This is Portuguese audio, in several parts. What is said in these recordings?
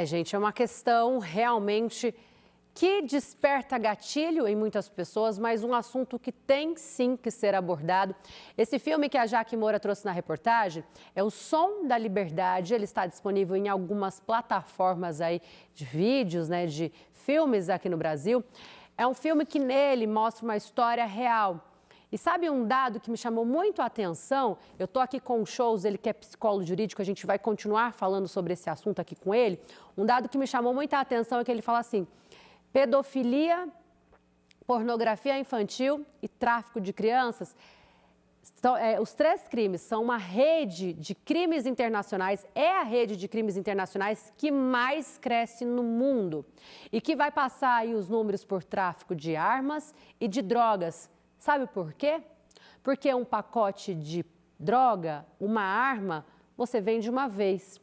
Gente, é uma questão realmente que desperta gatilho em muitas pessoas, mas um assunto que tem sim que ser abordado. Esse filme que a Jaque Moura trouxe na reportagem é O Som da Liberdade. Ele está disponível em algumas plataformas aí de vídeos, de filmes aqui no Brasil. É um filme que nele mostra uma história real. E sabe um dado que me chamou muito a atenção? Eu estou aqui com o Shows, ele que é psicólogo jurídico, a gente vai continuar falando sobre esse assunto aqui com ele. Um dado que me chamou muita atenção é que ele fala assim: pedofilia, pornografia infantil e tráfico de crianças. Os três crimes são uma rede de crimes internacionais, é a rede de crimes internacionais que mais cresce no mundo e que vai passar aí os números por tráfico de armas e de drogas. Sabe por quê? Porque um pacote de droga, uma arma, você vende uma vez.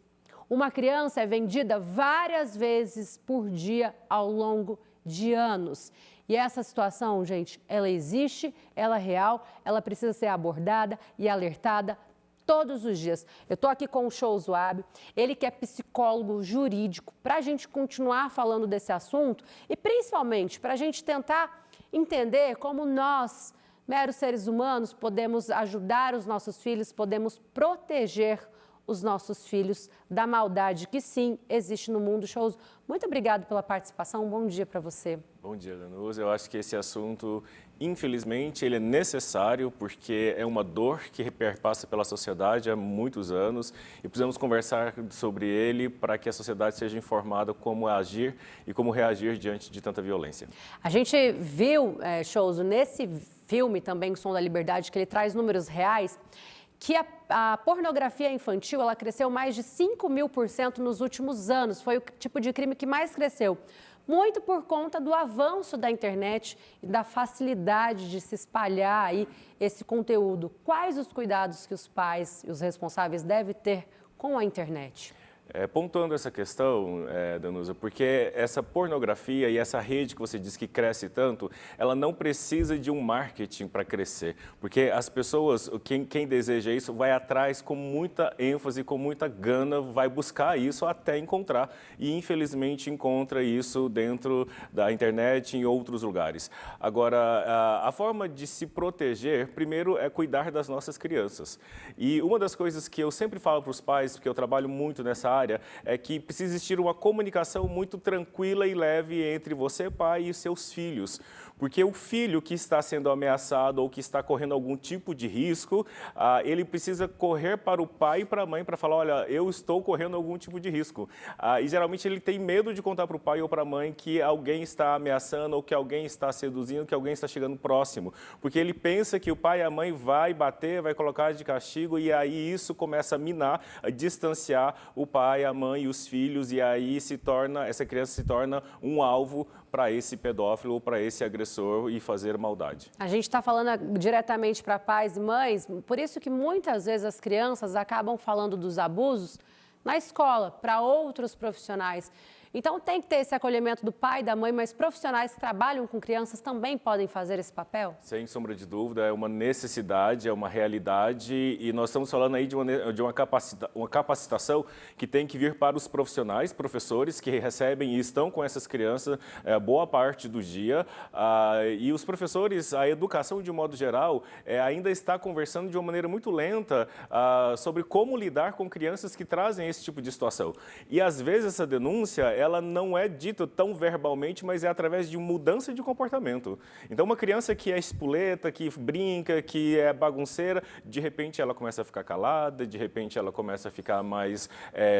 Uma criança é vendida várias vezes por dia ao longo de anos. E essa situação, gente, ela existe, ela é real, ela precisa ser abordada e alertada todos os dias. Eu estou aqui com o Shows Wab, ele que é psicólogo jurídico, para a gente continuar falando desse assunto e principalmente para a gente tentar entender como nós, meros seres humanos, podemos ajudar os nossos filhos, podemos proteger os nossos filhos da maldade que sim existe no mundo. Shows, muito obrigado pela participação, um bom dia para você. Bom dia, Danusa. Eu acho que esse assunto, infelizmente, ele é necessário porque é uma dor que perpassa pela sociedade há muitos anos e precisamos conversar sobre ele para que a sociedade seja informada como agir e como reagir diante de tanta violência. A gente viu, Shows, nesse filme também, O Som da Liberdade, que ele traz números reais, que a pornografia infantil ela cresceu mais de 5.000% nos últimos anos. Foi o tipo de crime que mais cresceu. Muito por conta do avanço da internet e da facilidade de se espalhar aí esse conteúdo. Quais os cuidados que os pais e os responsáveis devem ter com a internet? Pontuando essa questão, Danusa, porque essa pornografia e essa rede que você diz que cresce tanto, ela não precisa de um marketing para crescer, porque as pessoas, quem deseja isso, vai atrás com muita ênfase, com muita gana, vai buscar isso até encontrar e infelizmente encontra isso dentro da internet e em outros lugares. Agora, a forma de se proteger, primeiro, é cuidar das nossas crianças. E uma das coisas que eu sempre falo para os pais, porque eu trabalho muito nessa área, é que precisa existir uma comunicação muito tranquila e leve entre você, pai, e seus filhos. Porque o filho que está sendo ameaçado ou que está correndo algum tipo de risco, ele precisa correr para o pai e para a mãe para falar, olha, eu estou correndo algum tipo de risco. E geralmente ele tem medo de contar para o pai ou para a mãe que alguém está ameaçando ou que alguém está seduzindo, que alguém está chegando próximo. Porque ele pensa que o pai e a mãe vai bater, vai colocar de castigo e aí isso começa a minar, a distanciar o pai, a mãe e os filhos e aí essa criança se torna um alvo para esse pedófilo ou para esse agressor e fazer maldade. A gente está falando diretamente para pais e mães, por isso que muitas vezes as crianças acabam falando dos abusos na escola, para outros profissionais. Então tem que ter esse acolhimento do pai e da mãe, mas profissionais que trabalham com crianças também podem fazer esse papel? Sem sombra de dúvida, é uma necessidade, é uma realidade e nós estamos falando aí de uma capacitação que tem que vir para os profissionais, professores que recebem e estão com essas crianças boa parte do dia e os professores, a educação de um modo geral, ainda está conversando de uma maneira muito lenta sobre como lidar com crianças que trazem esse tipo de situação. E às vezes essa denúncia ela não é dita tão verbalmente, mas é através de mudança de comportamento. Então, uma criança que é espoleta, que brinca, que é bagunceira, de repente ela começa a ficar calada, de repente ela começa a ficar mais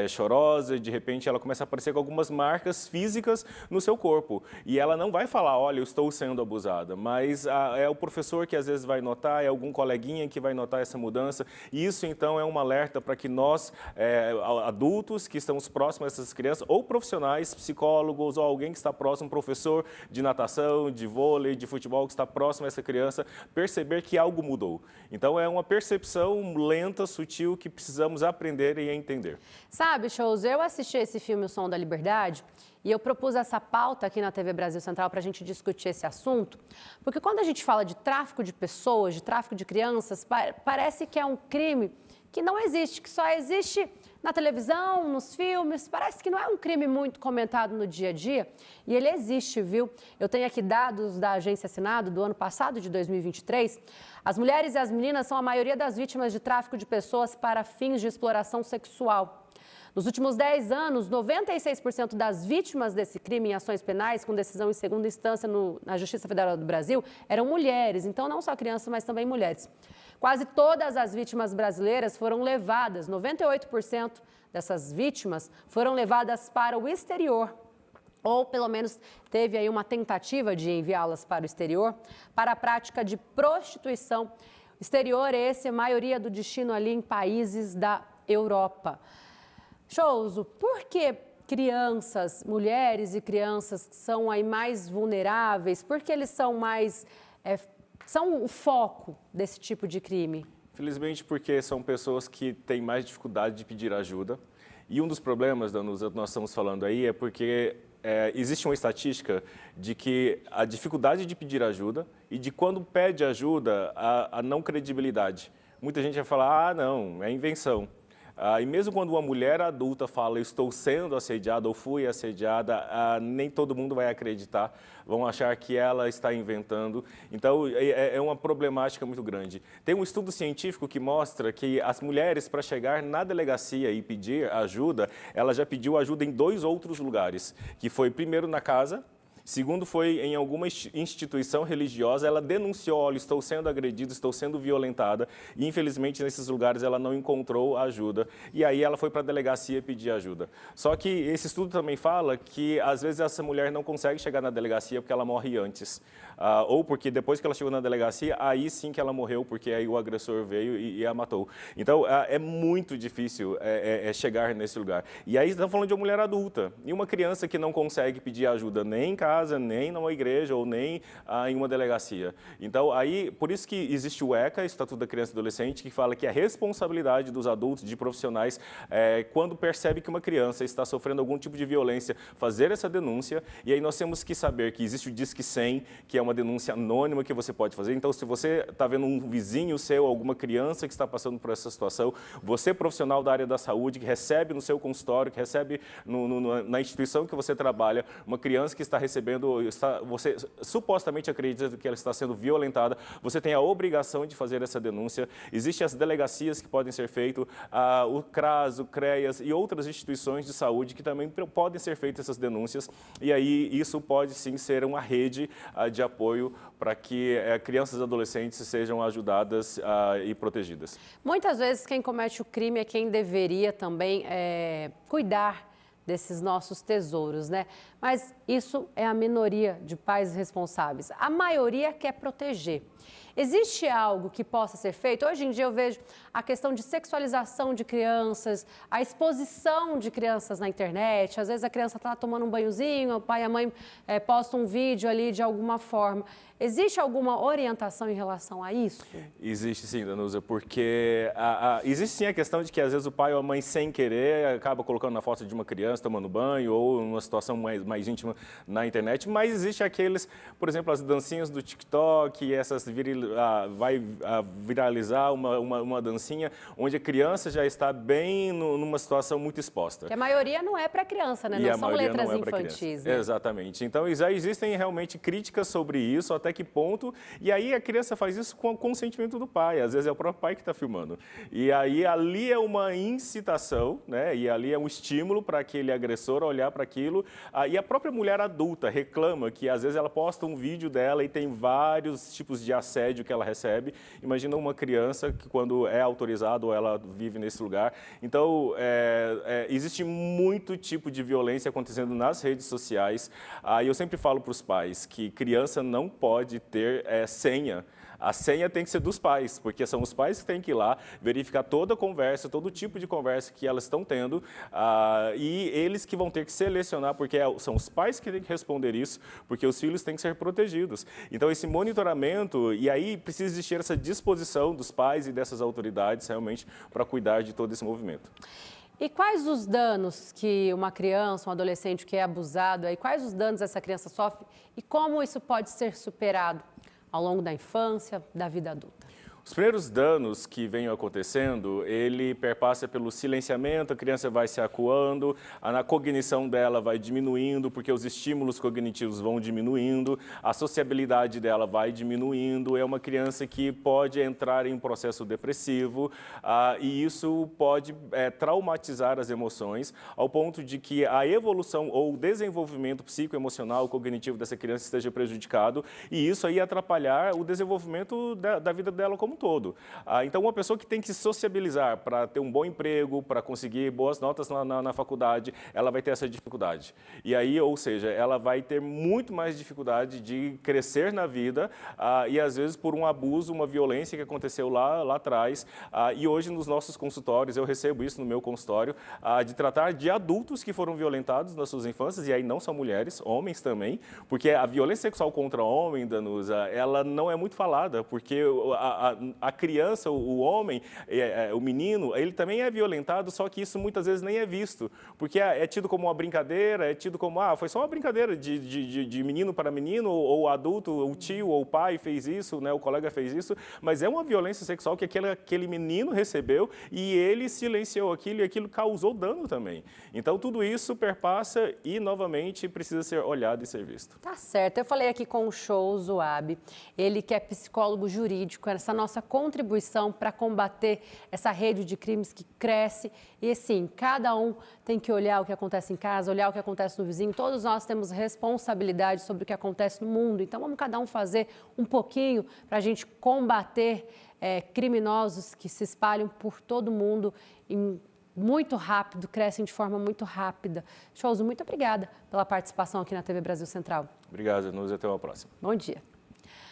chorosa, de repente ela começa a aparecer com algumas marcas físicas no seu corpo. E ela não vai falar, olha, eu estou sendo abusada, mas é o professor que às vezes vai notar, é algum coleguinha que vai notar essa mudança. E isso, então, é um alerta para que nós, adultos que estamos próximos a essas crianças, ou profissionais, psicólogos ou alguém que está próximo, professor de natação, de vôlei, de futebol, que está próximo a essa criança, perceber que algo mudou. Então, é uma percepção lenta, sutil, que precisamos aprender e entender. Sabe, Shows, eu assisti esse filme O Som da Liberdade e eu propus essa pauta aqui na TV Brasil Central para a gente discutir esse assunto, porque quando a gente fala de tráfico de pessoas, de tráfico de crianças, parece que é um crime que não existe, que só existe na televisão, nos filmes, parece que não é um crime muito comentado no dia a dia e ele existe, viu? Eu tenho aqui dados da Agência Assinado do ano passado, de 2023. As mulheres e as meninas são a maioria das vítimas de tráfico de pessoas para fins de exploração sexual. Nos últimos 10 anos, 96% das vítimas desse crime em ações penais com decisão em segunda instância na Justiça Federal do Brasil eram mulheres, então não só crianças, mas também mulheres. Quase todas as vítimas brasileiras foram levadas, 98% dessas vítimas foram levadas para o exterior, ou pelo menos teve aí uma tentativa de enviá-las para o exterior, para a prática de prostituição. Exterior esse, a maioria do destino ali em países da Europa. Souzo, por que crianças, mulheres e crianças são aí mais vulneráveis? Por que eles são mais, são o foco desse tipo de crime? Felizmente porque são pessoas que têm mais dificuldade de pedir ajuda. E um dos problemas, Danusa, que nós estamos falando aí é porque existe uma estatística de que a dificuldade de pedir ajuda e de quando pede ajuda, a não credibilidade. Muita gente vai falar, não, é invenção. E mesmo quando uma mulher adulta fala, estou sendo assediada ou fui assediada, nem todo mundo vai acreditar, vão achar que ela está inventando. Então, é uma problemática muito grande. Tem um estudo científico que mostra que as mulheres, para chegar na delegacia e pedir ajuda, ela já pediu ajuda em 2 outros lugares, que foi primeiro na casa, segundo, foi em alguma instituição religiosa, ela denunciou, olha, estou sendo agredida, estou sendo violentada, e infelizmente nesses lugares ela não encontrou ajuda, e aí ela foi para a delegacia pedir ajuda. Só que esse estudo também fala que às vezes essa mulher não consegue chegar na delegacia porque ela morre antes, ou porque depois que ela chegou na delegacia, aí sim que ela morreu, porque aí o agressor veio e a matou. Então é muito difícil chegar nesse lugar. E aí estamos falando de uma mulher adulta, e uma criança que não consegue pedir ajuda nem em casa, nem numa igreja ou nem em uma delegacia. Então, aí, por isso que existe o ECA, Estatuto da Criança e Adolescente, que fala que a responsabilidade dos adultos, de profissionais, quando percebe que uma criança está sofrendo algum tipo de violência, fazer essa denúncia, e aí nós temos que saber que existe o Disque 100, que é uma denúncia anônima que você pode fazer. Então, se você está vendo um vizinho seu, alguma criança que está passando por essa situação, você, profissional da área da saúde, que recebe no seu consultório, que recebe na instituição que você trabalha, uma criança que está recebendo, você supostamente acredita que ela está sendo violentada, você tem a obrigação de fazer essa denúncia. Existem as delegacias que podem ser feitas, o CRAS, o CREAS e outras instituições de saúde que também podem ser feitas essas denúncias. E aí isso pode sim ser uma rede de apoio para que crianças e adolescentes sejam ajudadas e protegidas. Muitas vezes quem comete o crime é quem deveria também cuidar desses nossos tesouros, né? Mas isso é a minoria de pais responsáveis. A maioria quer proteger. Existe algo que possa ser feito? Hoje em dia eu vejo a questão de sexualização de crianças, a exposição de crianças na internet. Às vezes a criança está tomando um banhozinho, o pai e a mãe postam um vídeo ali de alguma forma. Existe alguma orientação em relação a isso? Existe sim, Danusa, porque existe sim a questão de que às vezes o pai ou a mãe, sem querer, acaba colocando na foto de uma criança tomando banho ou numa situação mais íntima na internet, mas existe aqueles, por exemplo, as dancinhas do TikTok, essas vai viralizar uma dancinha onde a criança já está bem numa situação muito exposta. Que a maioria não é para criança, né? Não são letras infantis, né? Exatamente. Então, já existem realmente críticas sobre isso, até que ponto, e aí a criança faz isso com o consentimento do pai, às vezes é o próprio pai que está filmando. E aí ali é uma incitação, né? E ali é um estímulo para aquele agressor olhar para aquilo, e a própria mulher adulta reclama que às vezes ela posta um vídeo dela e tem vários tipos de assédio que ela recebe. Imagina uma criança que quando é autorizada ou ela vive nesse lugar. Então, existe muito tipo de violência acontecendo nas redes sociais. E eu sempre falo para os pais que criança não pode ter senha. A senha tem que ser dos pais, porque são os pais que têm que ir lá verificar toda a conversa, todo tipo de conversa que elas estão tendo, e eles que vão ter que selecionar, porque são os pais que têm que responder isso, porque os filhos têm que ser protegidos. Então, esse monitoramento, e aí precisa existir essa disposição dos pais e dessas autoridades, realmente, para cuidar de todo esse movimento. E quais os danos que uma criança, um adolescente que é abusado, quais os danos essa criança sofre e como isso pode ser superado ao longo da infância, da vida adulta? Os primeiros danos que vêm acontecendo, ele perpassa pelo silenciamento, a criança vai se acuando, a cognição dela vai diminuindo, porque os estímulos cognitivos vão diminuindo, a sociabilidade dela vai diminuindo, é uma criança que pode entrar em um processo depressivo e isso pode traumatizar as emoções, ao ponto de que a evolução ou o desenvolvimento psicoemocional, cognitivo dessa criança esteja prejudicado e isso aí atrapalhar o desenvolvimento da vida dela como todo. Então, uma pessoa que tem que se sociabilizar para ter um bom emprego, para conseguir boas notas na faculdade, ela vai ter essa dificuldade. E aí, ou seja, ela vai ter muito mais dificuldade de crescer na vida e, às vezes, por um abuso, uma violência que aconteceu lá atrás. E hoje, nos nossos consultórios, eu recebo isso no meu consultório, de tratar de adultos que foram violentados nas suas infâncias, e aí não são mulheres, homens também, porque a violência sexual contra homem, Danusa, ela não é muito falada, porque a criança, o homem, o menino, ele também é violentado, só que isso muitas vezes nem é visto, porque é tido como uma brincadeira, é tido como, foi só uma brincadeira de menino para menino, ou adulto, o tio ou o pai fez isso, né, o colega fez isso, mas é uma violência sexual que aquele menino recebeu e ele silenciou aquilo e aquilo causou dano também. Então, tudo isso perpassa e, novamente, precisa ser olhado e ser visto. Tá certo. Eu falei aqui com o Show Zuabe, ele que é psicólogo jurídico, essa nossa contribuição para combater essa rede de crimes que cresce. E assim, cada um tem que olhar o que acontece em casa, olhar o que acontece no vizinho. Todos nós temos responsabilidade sobre o que acontece no mundo. Então, vamos cada um fazer um pouquinho para a gente combater criminosos que se espalham por todo mundo muito rápido, crescem de forma muito rápida. Showzu, muito obrigada pela participação aqui na TV Brasil Central. Obrigado, Danusa, até uma próxima. Bom dia.